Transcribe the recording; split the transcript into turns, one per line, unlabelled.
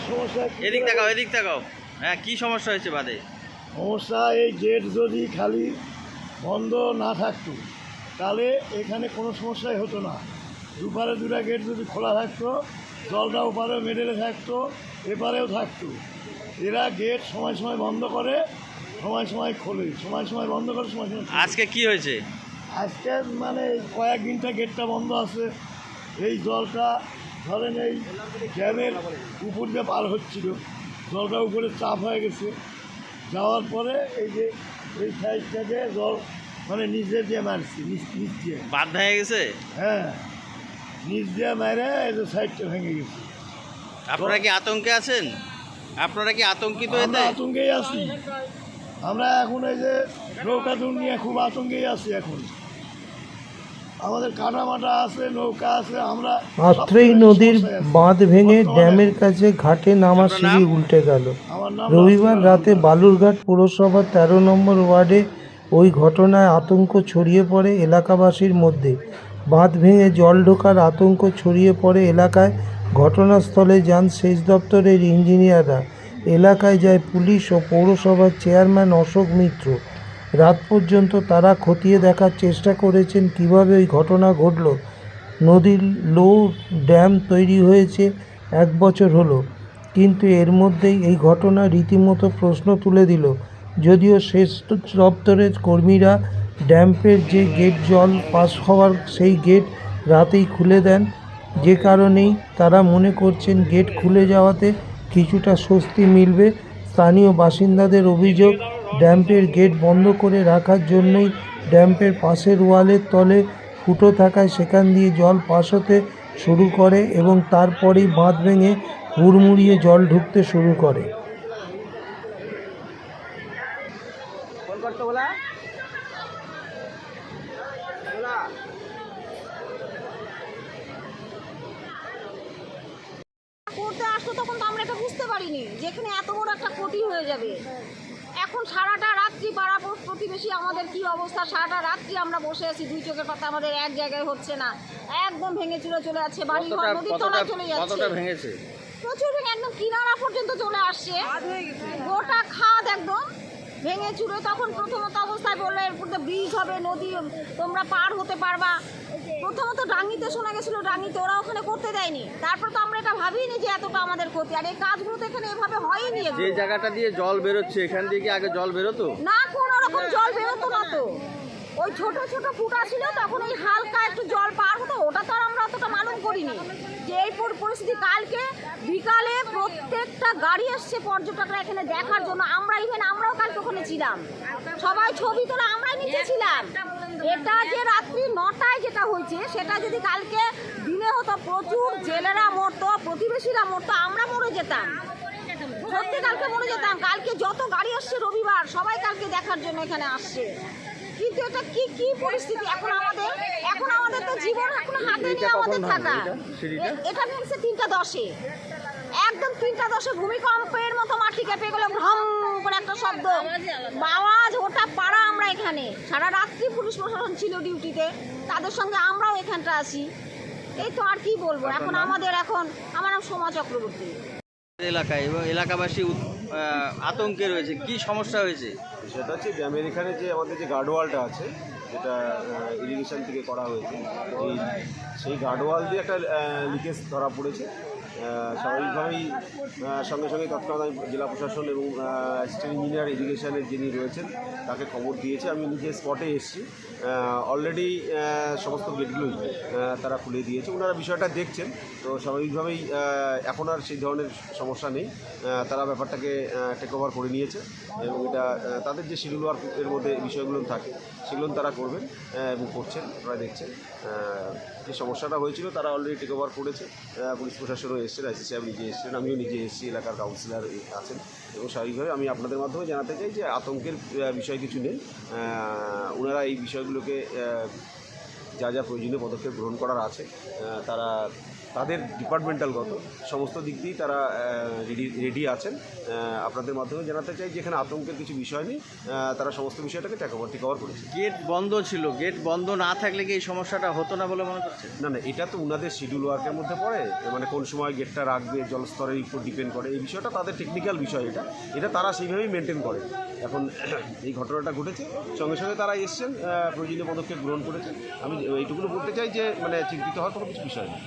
সমস্যা।
এদিক তাকাও। হ্যাঁ, কি সমস্যা হয়েছে বাদে?
সমস্যা এই গেট যদি খালি বন্ধ না থাকতো তাহলে এখানে কোনো সমস্যাই হতো না। দুপারে দুটা গেট যদি খোলা থাকতো, জলটা ওপারে মেডেলে থাকতো, এপারেও থাকতো। এরা গেট সময় সময় বন্ধ করে, সময় সময় খোলে, সময় সময় বন্ধ করে, সময় সময় খোলে।
আজকে কি হয়েছে?
আজকে মানে কয়েকদিনটা গেটটা বন্ধ আছে। এই জলটা ধরেন এই ড্যামের উপর দিয়ে পার হচ্ছিল, জলটা উপরে চাপ হয়ে গেছে। যাওয়ার পরে এই যে এই সাইড থেকে জল মানে নিচে দিয়ে মারছি, নিচ দিয়ে
বাঁধ ভেঙে গেছে?
হ্যাঁ, নিচ দিয়ে মেরে এই যে সাইডটা ভেঙে গেছে।
আপনারা কি আতঙ্কে আছেন? আপনারা কি আতঙ্কিত?
আমরা আতঙ্কেই আছি। আমরা এখন এই যে নৌকা দূর নিয়ে খুব আতঙ্কেই আছি। এখন আমাদের কাটামাটা আছে, নৌকা আছে। আমরা
আত্রেই নদীর বাঁধ ভেঙে ড্যামের কাছে ঘাটে নামা সিঁড়ি উল্টে গেল। রবিবার রাতে বালুরঘাট পুরসভার ১৩ নম্বর ওয়ার্ডে ওই ঘটনায় আতঙ্ক ছড়িয়ে পড়ে এলাকাবাসীর মধ্যে। বাঁধ ভেঙে জল ঢোকার আতঙ্ক ছড়িয়ে পড়ে এলাকায়। ঘটনাস্থলে যান সেচ দপ্তরের ইঞ্জিনিয়াররা। এলাকায় যায় পুলিশ ও পৌরসভার চেয়ারম্যান অশোক মিত্র। রাত পর্যন্ত তারা খতিয়ে দেখার চেষ্টা করেছেন কিভাবে ওই ঘটনা ঘটল। নদীর লো ড্যাম তৈরি হয়েছে ১ বছর হলো, কিন্তু এর মধ্যেই এই ঘটনা রীতিমতো প্রশ্ন তুলে দিল। যদিও সেচ দপ্তরের কর্মীরা ড্যামের যে গেট জল পাস হওয়ার সেই গেট রাতেই খুলে দেন, যে কারণেই তারা মনে করছেন গেট খুলে যাওয়াতে কিছুটা স্বস্তি মিলবে। স্থানীয় বাসিন্দাদের অভিযোগ, ড্যামের গেট বন্ধ করে রাখার জন্যই ড্যামের পাশের ওয়ালের তলে ফুটো থাকায় সেখান দিয়ে জল পাস হতে শুরু করে এবং তারপরেই বাঁধ ভেঙে হুড়মুড়িয়ে জল ঢুকতে শুরু করে।
করতে আসতো তখন তো আমরা এটা বুঝতে পারিনি যেখানে এত বড় একটা ক্ষতি হয়ে যাবে। এখন সারাটা রাত্রি পাড়া প্রতিবেশী আমাদের কি অবস্থা, সারাটা রাত্রি আমরা বসে আছি, দুই চোখের পাতা আমাদের এক জায়গায় হচ্ছে না, একদম ভেঙে চুরে চলে যাচ্ছে, বাড়ি ঘর নদীর তলায় চলে যাচ্ছে।
ভেঙেছে?
প্রচুর ভেঙে একদম কিনারা পর্যন্ত চলে আসছে, গোটা খাদ একদম ভেঙে চুরে। তখন প্রথমত অবস্থায় বললো এরপর ব্রিজ হবে, নদী তোমরা পার হতে পারবা। প্রথমত ডাঙ্গিতে শোনা গেছিলো, ডাঙ্গিতে ওরা ওখানে করতে দেয়নি। তারপর তো আমরা এটা ভাবিনি যে এতটা আমাদের ক্ষতি, আর এই কাজগুলো তো এখানে এভাবে হয়নি।
যে জায়গাটা দিয়ে জল বেরোচ্ছে এখান দিয়ে কি আগে জল বেরোতো
না? কোনো রকম জল বেরোতো না তো, ওই ছোট ছোট ফুটা ছিল, তখন ওই হালকা একটু জল পার হতো, ওটা তো আর আমরা অতটা মালুম করিনি যে এই পরিস্থিতি। কালকে বিকালে প্রত্যেকটা গাড়ি এসছে পর্যটকরা এখানে দেখার জন্য। আমরাও কালকে ওখানে ছিলাম, সবাই ছবি তোলা আমরাই নিচে ছিলাম। এটা যে রাত্রি ৯টায় যেটা হয়েছে সেটা যদি কালকে দিনে হতো, প্রচুর জেলেরা মরতো, প্রতিবেশীরা মরতো, আমরা মরে যেতাম, সত্যি কালকে মরে যেতাম। কালকে যত গাড়ি আসছে রবিবার, সবাই কালকে দেখার জন্য এখানে আসছে। কিন্তু এটা কি পরিস্থিতি এখন আমাদের তো জীবন এখন হাতে নিয়ে আমাদের থাকা। এটা ভেঙেছে ৩টা ১০-এ, একদম ৩টা ১০-এ ভূমিকম্পের মতো মাটি কেঁপে গেল, ভ্রম করে একটা শব্দ, আওয়াজ, ওটা পাড়া। আমরা এখানে সারা রাত্রি পুলিশ প্রশাসন ছিল ডিউটিতে, তাদের সঙ্গে আমরাও এখানটা আসি। এই তো আর কি বলবো এখন আমাদের। আমার নাম সোমা চক্রবর্তী।
এলাকায় এবং এলাকাবাসী আতঙ্কে রয়েছে, কি সমস্যা হয়েছে?
সেটা হচ্ছে ড্যামের এখানে যে আমাদের যে গার্ডওয়ালটা আছে, যেটা ইরিগেশন থেকে করা হয়েছে, সেই গার্ডওয়াল দিয়ে একটা লিকেজ ধরা পড়েছে। স্বাভাবিকভাবেই সঙ্গে সঙ্গে তৎক্ষণাৎ জেলা প্রশাসন এবং অ্যাসিস্ট্যান্ট ইঞ্জিনিয়ার ইরিগেশনের যিনি রয়েছেন তাকে খবর দিয়েছে। আমি নিজে স্পটে এসেছি। অলরেডি সমস্ত গেটগুলোই তারা খুলে দিয়েছে, ওনারা বিষয়টা দেখছেন। তো স্বাভাবিকভাবেই এখন আর সেই ধরনের সমস্যা নেই, তারা ব্যাপারটাকে টেক ওভার করে নিয়েছে এবং এটা তাদের যে শিডিউল ওয়ার্কের মধ্যে বিষয়গুলো থাকে সেগুলো তারা করবেন এবং করছেন, আপনারা দেখছেন। যে সমস্যাটা হয়েছিল তারা অলরেডি টেক ওভার করেছে, পুলিশ প্রশাসনও এসেছেন, আইসি সাহেব নিজে এসেছেন, আমিও নিজে এসেছি, এলাকার কাউন্সিলর আছেন। এবং স্বাভাবিকভাবে আমি আপনাদের মাধ্যমে জানাতে চাই যে আতঙ্কের বিষয় কিছু নেই। ওনারা এই বিষয়গুলোকে যা যা প্রয়োজনীয় পদক্ষেপ গ্রহণ করার আছে তারা তাদের ডিপার্টমেন্টালগত সমস্ত দিক দিয়েই তারা রেডি আছেন। আপনাদের মাধ্যমে জানাতে চাই যে এখানে আতঙ্কের কিছু বিষয় নেই, তারা সমস্ত বিষয়টাকে টেক ওভার করেছে।
গেট বন্ধ ছিল, গেট বন্ধ না থাকলে কি এই সমস্যাটা হতো না বলে মনে করছে?
না, এটা তো ওনাদের শিডিউল ওয়ার্কের মধ্যে পড়ে, মানে কোন সময় গেটটা রাখবে জলস্তরের উপর ডিপেন্ড করে, এই বিষয়টা তাদের টেকনিক্যাল বিষয়, এটা তারা সেইভাবেই মেনটেন করে। এখন এই ঘটনাটা ঘটেছে, সঙ্গে সঙ্গে তারা এসছেন, প্রয়োজনীয় পদক্ষেপ গ্রহণ করেছেন। আমি এইটুকুনো বলতে চাই যে মানে চিন্তিত হওয়ার কোনো কিছু বিষয় নেই।